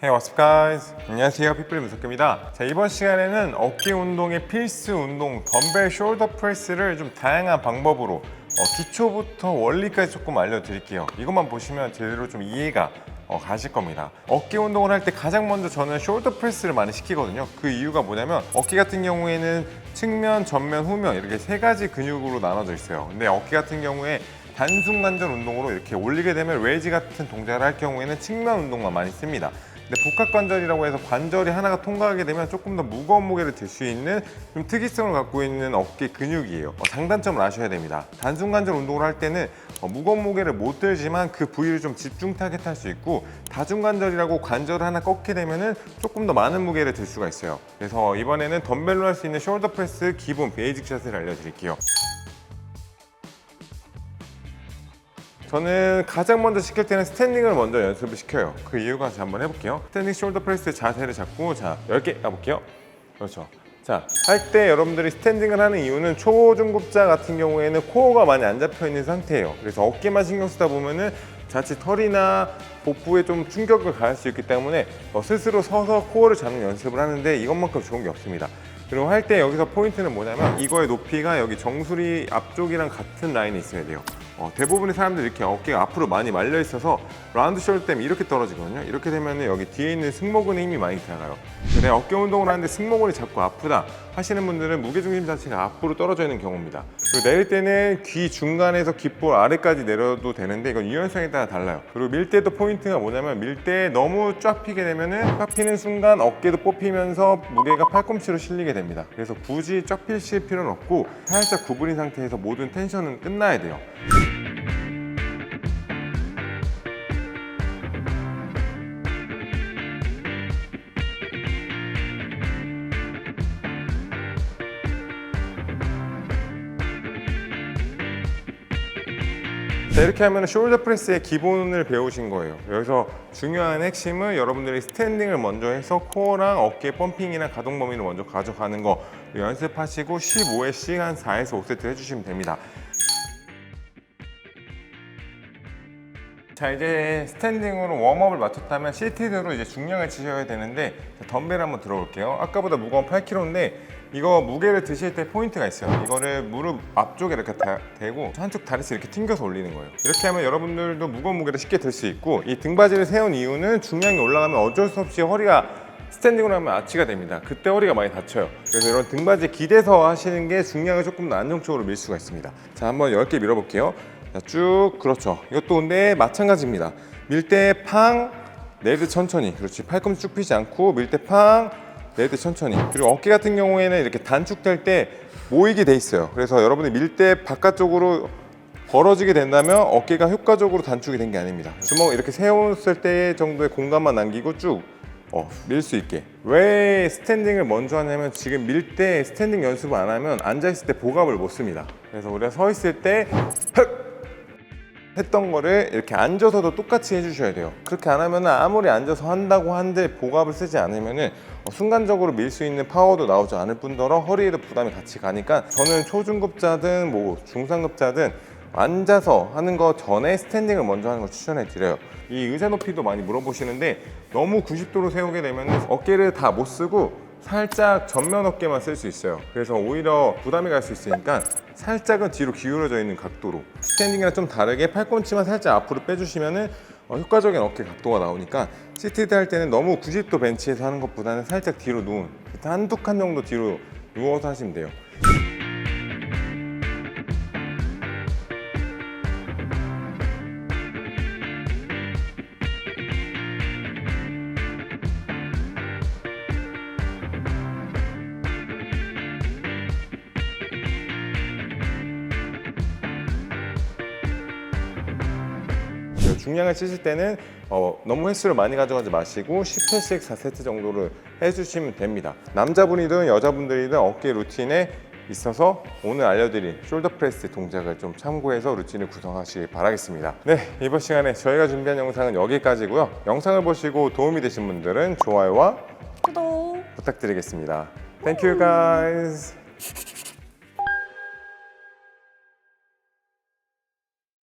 Hey, what's up guys? 안녕하세요, 핏불의 문석규입니다. 자, 이번 시간에는 어깨 운동의 필수 운동 덤벨 숄더 프레스를 좀 다양한 방법으로 기초부터 원리까지 조금 알려드릴게요. 이것만 보시면 제대로 좀 이해가 가실 겁니다. 어깨 운동을 할 때 가장 먼저 저는 숄더 프레스를 많이 시키거든요. 그 이유가 뭐냐면 어깨 같은 경우에는 측면, 전면, 후면 이렇게 세 가지 근육으로 나눠져 있어요. 근데 어깨 같은 경우에 단순 관절 운동으로 이렇게 올리게 되면 레이지 같은 동작을 할 경우에는 측면 운동만 많이 씁니다. 근데 복합관절이라고 해서 관절이 하나가 통과하게 되면 조금 더 무거운 무게를 들 수 있는 좀 특이성을 갖고 있는 어깨 근육이에요. 장단점을 아셔야 됩니다. 단순관절 운동을 할 때는 무거운 무게를 못 들지만 그 부위를 좀 집중 타겟할 수 있고, 다중관절이라고 관절을 하나 꺾게 되면은 조금 더 많은 무게를 들 수가 있어요. 그래서 이번에는 덤벨로 할 수 있는 숄더 프레스 기본 베이직 샷을 알려드릴게요. 저는 가장 먼저 시킬 때는 스탠딩을 먼저 연습을 시켜요. 그 이유가 제가 한번 해볼게요. 스탠딩 숄더 프레스 자세를 잡고, 자, 10개 가볼게요. 그렇죠. 자, 할 때 여러분들이 스탠딩을 하는 이유는 초중급자 같은 경우에는 코어가 많이 안 잡혀 있는 상태예요. 그래서 어깨만 신경 쓰다 보면은 자칫 털이나 복부에 좀 충격을 가할 수 있기 때문에 스스로 서서 코어를 잡는 연습을 하는데 이것만큼 좋은 게 없습니다. 그리고 할 때 여기서 포인트는 뭐냐면 이거의 높이가 여기 정수리 앞쪽이랑 같은 라인에 있어야 돼요. 대부분의 사람들이 이렇게 어깨가 앞으로 많이 말려 있어서 라운드 숄더 때문에 이렇게 떨어지거든요. 이렇게 되면 여기 뒤에 있는 승모근에 힘이 많이 들어가요. 근데 어깨 운동을 하는데 승모근이 자꾸 아프다 하시는 분들은 무게중심 자체가 앞으로 떨어져 있는 경우입니다. 그리고 내릴 때는 귀 중간에서 귓볼 아래까지 내려도 되는데 이건 유연성에 따라 달라요. 그리고 밀 때도 포인트가 뭐냐면 밀 때 너무 쫙 피게 되면은 쫙 피는 순간 어깨도 뽑히면서 무게가 팔꿈치로 실리게 됩니다. 그래서 굳이 쫙 피실 필요는 없고 살짝 구부린 상태에서 모든 텐션은 끝나야 돼요. 자, 이렇게 하면 숄더 프레스의 기본을 배우신 거예요. 여기서 중요한 핵심은 여러분들이 스탠딩을 먼저 해서 코어랑 어깨 펌핑이랑 가동 범위를 먼저 가져가는 거 연습하시고 15회씩 한 4에서 5세트 해주시면 됩니다. 자, 이제 스탠딩으로 웜업을 마쳤다면 시티드로 이제 중량을 치셔야 되는데, 덤벨 한번 들어볼게요. 아까보다 무거운 8kg인데 이거 무게를 드실 때 포인트가 있어요. 이거를 무릎 앞쪽에 이렇게 대고 한쪽 다리씩 이렇게 튕겨서 올리는 거예요. 이렇게 하면 여러분들도 무거운 무게를 쉽게 들 수 있고, 이 등받이를 세운 이유는 중량이 올라가면 어쩔 수 없이 허리가 스탠딩으로 하면 아치가 됩니다. 그때 허리가 많이 다쳐요. 그래서 이런 등받이에 기대서 하시는 게 중량을 조금 더 안정적으로 밀 수가 있습니다. 자, 한번 10개 밀어볼게요. 자, 쭉, 그렇죠. 이것도 근데 마찬가지입니다. 밀 때 팡, 내릴 때 천천히. 그렇지. 팔꿈치 쭉 펴지 않고 밀 때 팡, 내릴 때 천천히. 그리고 어깨 같은 경우에는 이렇게 단축될 때 모이게 돼 있어요. 그래서 여러분이 밀 때 바깥쪽으로 벌어지게 된다면 어깨가 효과적으로 단축이 된 게 아닙니다. 주먹 이렇게 세웠을 때 정도의 공간만 남기고 쭉 밀 수 있게. 왜 스탠딩을 먼저 하냐면 지금 밀 때 스탠딩 연습을 안 하면 앉아있을 때 복압을 못 씁니다. 그래서 우리가 서 있을 때 했던 거를 이렇게 앉아서도 똑같이 해주셔야 돼요. 그렇게 안 하면 아무리 앉아서 한다고 한들 복압을 쓰지 않으면 순간적으로 밀 수 있는 파워도 나오지 않을 뿐더러 허리에도 부담이 같이 가니까, 저는 초중급자든 뭐 중상급자든 앉아서 하는 거 전에 스탠딩을 먼저 하는 걸 추천해 드려요. 이 의자 높이도 많이 물어보시는데 너무 90도로 세우게 되면 어깨를 다 못 쓰고 살짝 전면 어깨만 쓸 수 있어요. 그래서 오히려 부담이 갈 수 있으니까 살짝은 뒤로 기울어져 있는 각도로, 스탠딩이랑 좀 다르게 팔꿈치만 살짝 앞으로 빼주시면 효과적인 어깨 각도가 나오니까 시티드 할 때는 너무 90도 벤치에서 하는 것보다는 살짝 뒤로 누운, 한두 칸 정도 뒤로 누워서 하시면 돼요. 중량을 치실 때는 너무 횟수를 많이 가져가지 마시고 10회씩 4세트 정도를 해주시면 됩니다. 남자분이든 여자분들이든 어깨 루틴에 있어서 오늘 알려드린 숄더 프레스 동작을 좀 참고해서 루틴을 구성하시길 바라겠습니다. 네, 이번 시간에 저희가 준비한 영상은 여기까지고요. 영상을 보시고 도움이 되신 분들은 좋아요와 구독 부탁드리겠습니다. Thank you guys.